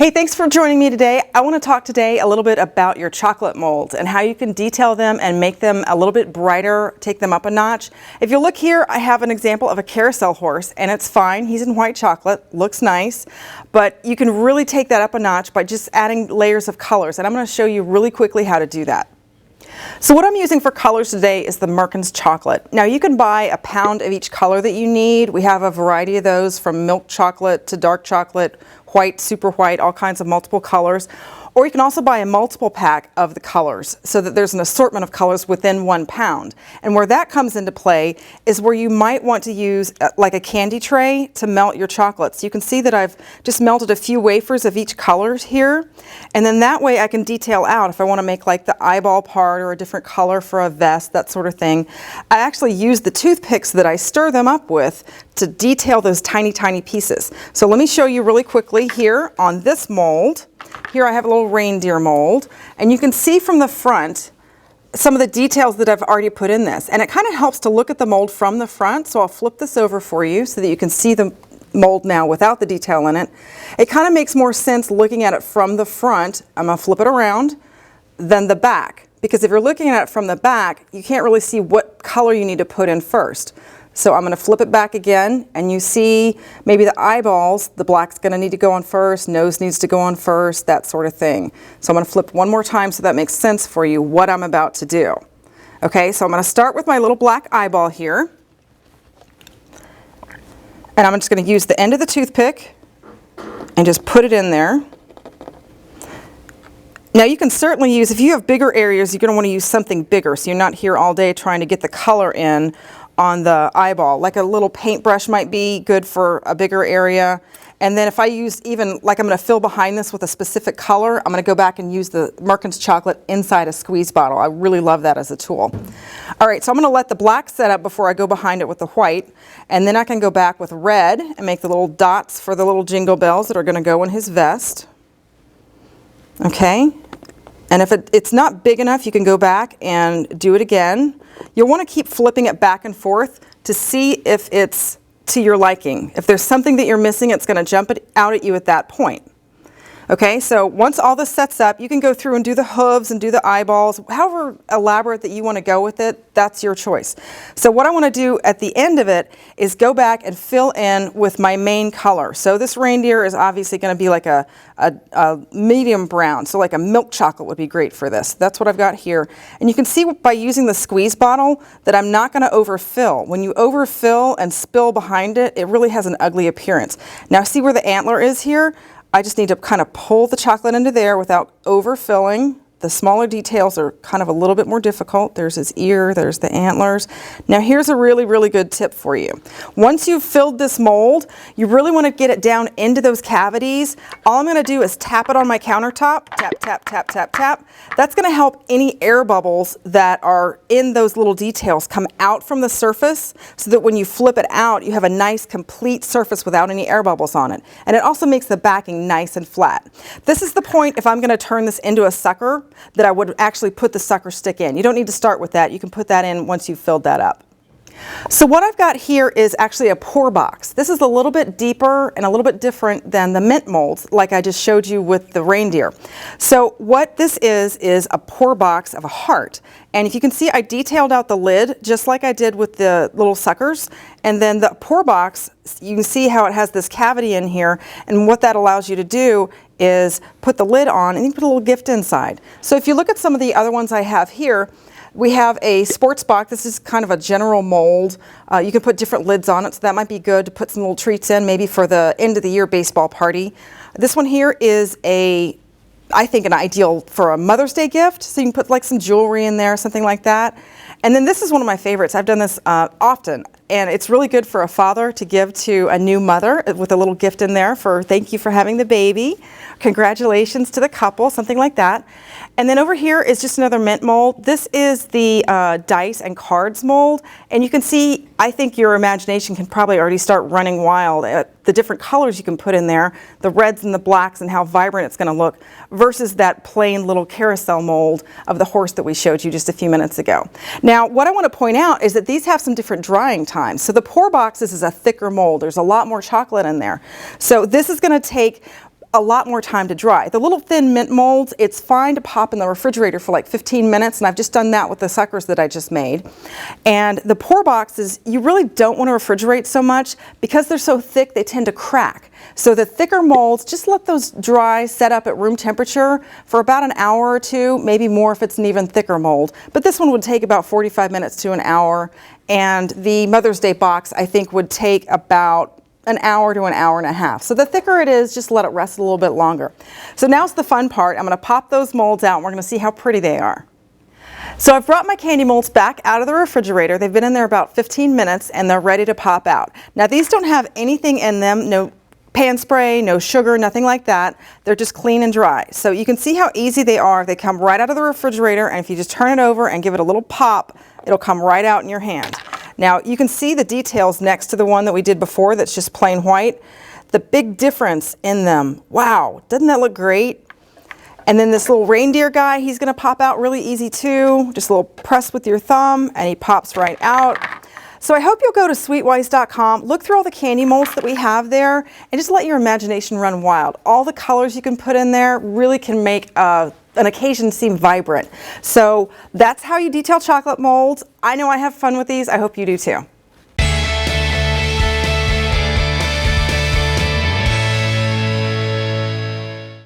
Hey, thanks for joining me today. I want to talk today a little bit about your chocolate molds and how you can detail them and make them a little bit brighter, take them up a notch. If you look here, I have an example of a carousel horse, and it's fine. He's in white chocolate, looks nice, but you can really take that up a notch by just adding layers of colors, and I'm going to show you really quickly how to do that. So what I'm using for colors today is the Merkins chocolate. Now you can buy a pound of each color that you need. We have a variety of those, from milk chocolate to dark chocolate, white, super white, all kinds of multiple colors. Or you can also buy a multiple pack of the colors so that there's an assortment of colors within 1 pound. And where that comes into play is where you might want to use like a candy tray to melt your chocolates. You can see that I've just melted a few wafers of each color here. And then that way I can detail out if I want to make like the eyeball part or a different color for a vest, that sort of thing. I actually use the toothpicks that I stir them up with to detail those tiny, tiny pieces. So let me show you really quickly here on this mold. Here I have a little reindeer mold, and you can see from the front some of the details that I've already put in this. And it kind of helps to look at the mold from the front, so I'll flip this over for you so that you can see the mold now without the detail in it. It kind of makes more sense looking at it from the front, I'm going to flip it around, than the back. Because if you're looking at it from the back, you can't really see what color you need to put in first. So I'm going to flip it back again, and you see maybe the eyeballs, the black's going to need to go on first, nose needs to go on first, that sort of thing. So I'm going to flip one more time so that makes sense for you what I'm about to do. Okay, so I'm going to start with my little black eyeball here. And I'm just going to use the end of the toothpick and just put it in there. Now you can certainly use, if you have bigger areas, you're going to want to use something bigger so you're not here all day trying to get the color in on the eyeball. Like a little paintbrush might be good for a bigger area. And then if I use even, like I'm going to fill behind this with a specific color, I'm going to go back and use the Merkins chocolate inside a squeeze bottle. I really love that as a tool. All right, so I'm going to let the black set up before I go behind it with the white. And then I can go back with red and make the little dots for the little jingle bells that are going to go in his vest. Okay. And if it's not big enough, you can go back and do it again. You'll want to keep flipping it back and forth to see if it's to your liking. If there's something that you're missing, it's going to jump it out at you at that point. Okay, so once all this sets up, you can go through and do the hooves and do the eyeballs. However elaborate that you want to go with it, that's your choice. So what I want to do at the end of it is go back and fill in with my main color. So this reindeer is obviously going to be like a medium brown, so like a milk chocolate would be great for this. That's what I've got here. And you can see by using the squeeze bottle that I'm not going to overfill. When you overfill and spill behind it, it really has an ugly appearance. Now see where the antler is here? I just need to kind of pull the chocolate into there without overfilling. The smaller details are kind of a little bit more difficult. There's his ear, there's the antlers. Now here's a really, really good tip for you. Once you've filled this mold, you really want to get it down into those cavities. All I'm going to do is tap it on my countertop, tap, tap, tap, tap, tap. That's going to help any air bubbles that are in those little details come out from the surface so that when you flip it out, you have a nice complete surface without any air bubbles on it. And it also makes the backing nice and flat. This is the point if I'm going to turn this into a sucker that I would actually put the sucker stick in. You don't need to start with that. You can put that in once you've filled that up. So what I've got here is actually a pour box. This is a little bit deeper and a little bit different than the mint molds like I just showed you with the reindeer. So what this is a pour box of a heart. And if you can see, I detailed out the lid just like I did with the little suckers. And then the pour box, you can see how it has this cavity in here. And what that allows you to do is put the lid on and you put a little gift inside. So if you look at some of the other ones I have here, we have a sports box. This is kind of a general mold. You can put different lids on it, so that might be good to put some little treats in, maybe for the end of the year baseball party. This one here is I think an ideal for a Mother's Day gift. So you can put like some jewelry in there, something like that. And then this is one of my favorites. I've done this often, and it's really good for a father to give to a new mother with a little gift in there for thank you for having the baby. Congratulations to the couple, something like that. And then over here is just another mint mold. This is the dice and cards mold. And you can see, I think your imagination can probably already start running wild at the different colors you can put in there, the reds and the blacks and how vibrant it's going to look versus that plain little carousel mold of the horse that we showed you just a few minutes ago. Now, what I want to point out is that these have some different drying times. So the pour box, this is a thicker mold. There's a lot more chocolate in there. So this is going to take a lot more time to dry. The little thin mint molds, it's fine to pop in the refrigerator for like 15 minutes, and I've just done that with the suckers that I just made. And the pour boxes, you really don't want to refrigerate so much because they're so thick, they tend to crack. So the thicker molds, just let those dry, set up at room temperature for about an hour or two, maybe more if it's an even thicker mold. But this one would take about 45 minutes to an hour, and the Mother's Day box I think would take about an hour to an hour and a half. So the thicker it is, just let it rest a little bit longer. So now's the fun part. I'm going to pop those molds out and we're going to see how pretty they are. So I've brought my candy molds back out of the refrigerator. They've been in there about 15 minutes and they're ready to pop out. Now these don't have anything in them, no pan spray, no sugar, nothing like that. They're just clean and dry. So you can see how easy they are. They come right out of the refrigerator, and if you just turn it over and give it a little pop, it'll come right out in your hand. Now you can see the details next to the one that we did before that's just plain white. The big difference in them. Wow, doesn't that look great? And then this little reindeer guy, he's going to pop out really easy too. Just a little press with your thumb and he pops right out. So I hope you'll go to sweetwise.com, look through all the candy molds that we have there, and just let your imagination run wild. All the colors you can put in there really can make an occasion seem vibrant. So that's how you detail chocolate molds. I know I have fun with these. I hope you do too.